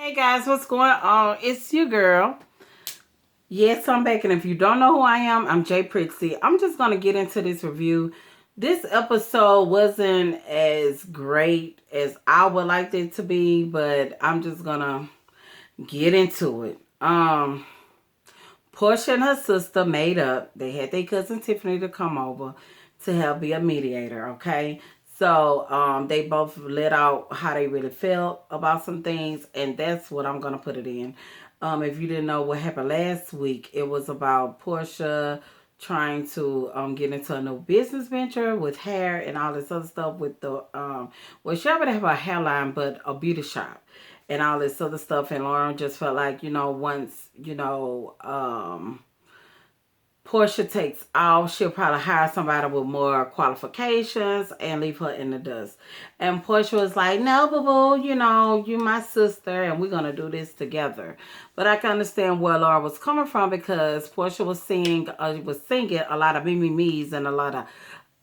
Hey guys, what's going on? It's your girl. Yes, I'm back, and if you don't know who I am, I'm Jay Pritzy. I'm just gonna get into this review. This episode wasn't as great as I would like it to be, but I'm just gonna get into it. Portia and her sister made up. They had their cousin Tiffany to come over to help be a mediator, okay? So they both let out how they really felt about some things, and that's what I'm gonna put it in. If you didn't know what happened last week, it was about Portia trying to get into a new business venture with hair and all this other stuff with the well, she already have a hairline, but a beauty shop and all this other stuff. And Lauren just felt like, once, Portia takes off, she'll probably hire somebody with more qualifications and leave her in the dust. And Portia was like, no, boo boo, you my sister and we're going to do this together. But I can understand where Laura was coming from because Portia was singing a lot of me's and a lot of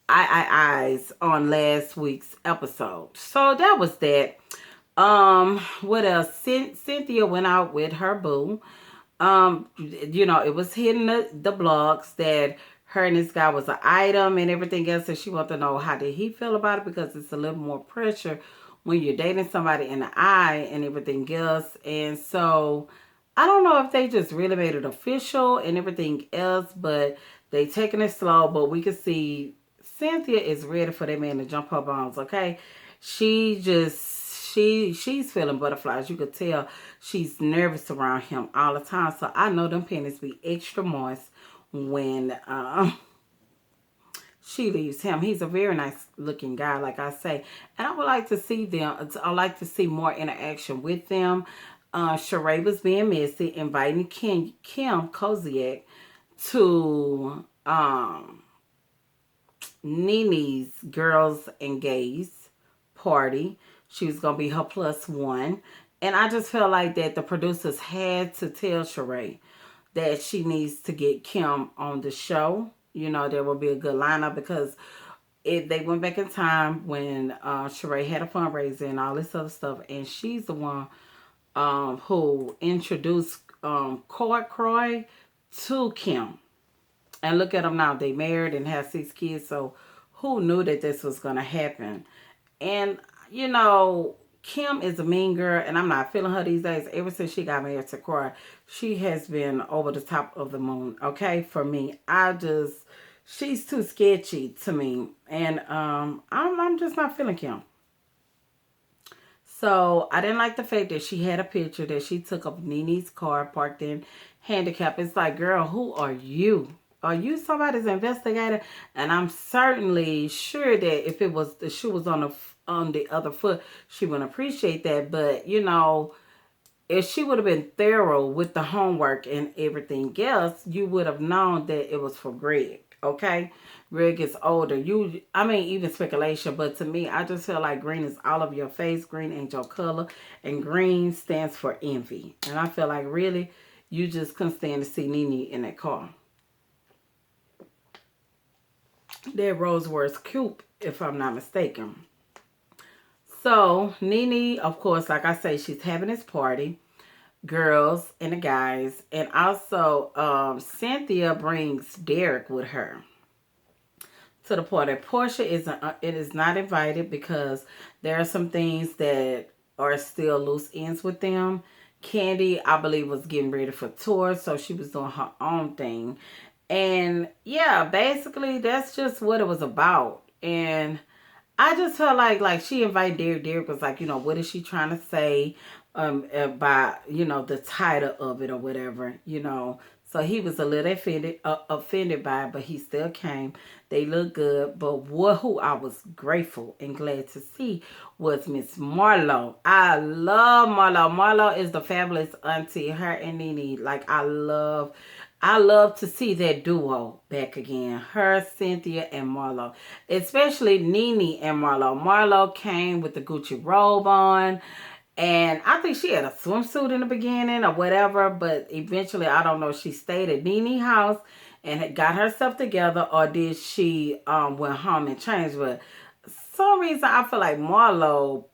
I's on last week's episode. So that was that. What else? Cynthia went out with her boo. It was hitting the blogs that her and this guy was an item and everything else, and she wanted to know how did he feel about it because it's a little more pressure when you're dating somebody in the eye and everything else. And so I don't know if they just really made it official and everything else, but they taking it slow. But we can see Cynthia is ready for that man to jump her bones. Okay, she's feeling butterflies. You could tell she's nervous around him all the time. So I know them panties be extra moist when she leaves him. He's a very nice looking guy, like I say. And I would like to see them. I like to see more interaction with them. Sheree was being messy, inviting Kim Koziak to NeNe's Girls and Gays party. She was going to be her plus one. And I just felt like that the producers had to tell Sheree that she needs to get Kim on the show. There will be a good lineup because they went back in time when Sheree had a fundraiser and all this other stuff. And she's the one who introduced Court Croy to Kim. And look at them now. They married and have 6 kids. So who knew that this was going to happen? And, Kim is a mean girl. And I'm not feeling her these days. Ever since she got married to Croy, she has been over the top of the moon. Okay? For me. She's too sketchy to me. And I'm just not feeling Kim. So I didn't like the fact that she had a picture that she took of NeNe's car parked in handicap. It's like, girl, who are you? Are you somebody's investigator? And I'm certainly sure that if it was the shoe was on the other foot, she wouldn't appreciate that. But if she would have been thorough with the homework and everything else, you would have known that it was for Greg. Okay, Greg gets older. Even speculation, but to me, I just feel like green is all of your face. Green ain't your color, and green stands for envy. And I feel like really, you just couldn't stand to see NeNe in that car. That Roseware's coupe, if I'm not mistaken. So NeNe, of course, like I say, she's having this party, girls and the guys, and also Cynthia brings Derek with her to the party. Portia is not invited because there are some things that are still loose ends with them. Candy, I believe, was getting ready for tour, so she was doing her own thing. And yeah, basically that's just what it was about. And I just felt like she invited Derek. Derek was like, what is she trying to say by, the title of it or whatever. So he was a little offended by it, but he still came. They look good. But who I was grateful and glad to see was Miss Marlo. I love Marlo. Marlo is the fabulous auntie. Her and NeNe. Like, I love to see that duo back again. Her, Cynthia, and Marlo. Especially NeNe and Marlo. Marlo came with the Gucci robe on. And I think she had a swimsuit in the beginning or whatever. But eventually, I don't know if she stayed at NeNe's house and had got herself together. Or did she went home and changed. But some reason, I feel like Marlo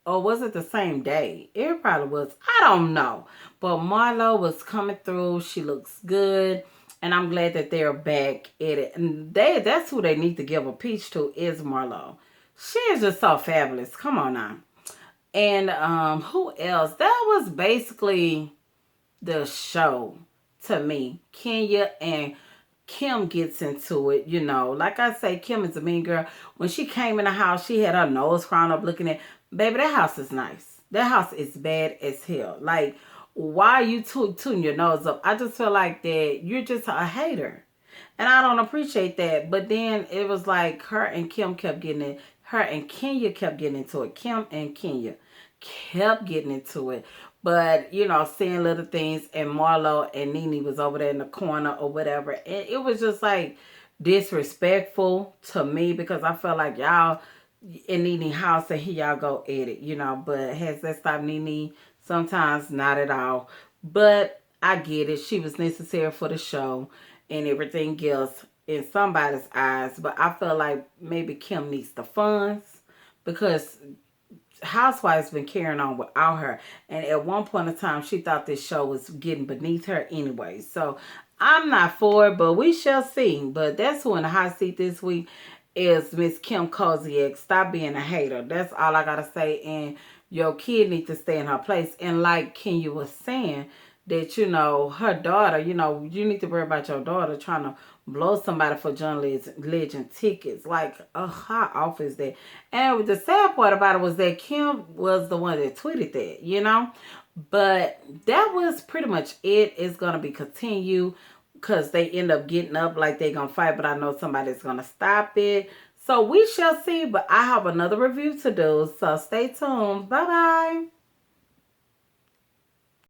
or was it the same day? It probably was. I don't know. But Marlo was coming through. She looks good. And I'm glad that they're back at it. And that's who they need to give a peach to is Marlo. She is just so fabulous. Come on now. And who else? That was basically the show to me. Kenya and Kim gets into it, you know. Like I say, Kim is a mean girl. When she came in the house, she had her nose crown up looking at, baby, that house is nice. That house is bad as hell. Like, why are you tooting your nose up? I just feel like that you're just a hater. And I don't appreciate that. But then it was like her and Kim kept getting it. Her and Kenya kept getting into it. Kim and Kenya kept getting into it. But, you know, seeing little things, and Marlo and NeNe was over there in the corner or whatever. And it was just like disrespectful to me because I felt like y'all in NeNe house and here y'all go at it, you know. But has that stopped NeNe? Sometimes not at all. But I get it. She was necessary for the show and everything else in somebody's eyes. But I feel like maybe Kim needs the funds because Housewives been carrying on without her, and at one point in time she thought this show was getting beneath her anyway. So I'm not for it, but we shall see. But that's who in the hot seat this week is Miss Kim Koziak. Stop being a hater. That's all I gotta say. And your kid needs to stay in her place. And like Kenya was saying, that, you know, her daughter, you know, you need to worry about your daughter trying to blow somebody for John Legend tickets. Like, how off is that? And the sad part about it was that Kim was the one that tweeted that, you know. But that was pretty much it. It's going to be continued because they end up getting up like they're going to fight. But I know somebody's going to stop it. So we shall see. But I have another review to do. So stay tuned. Bye-bye.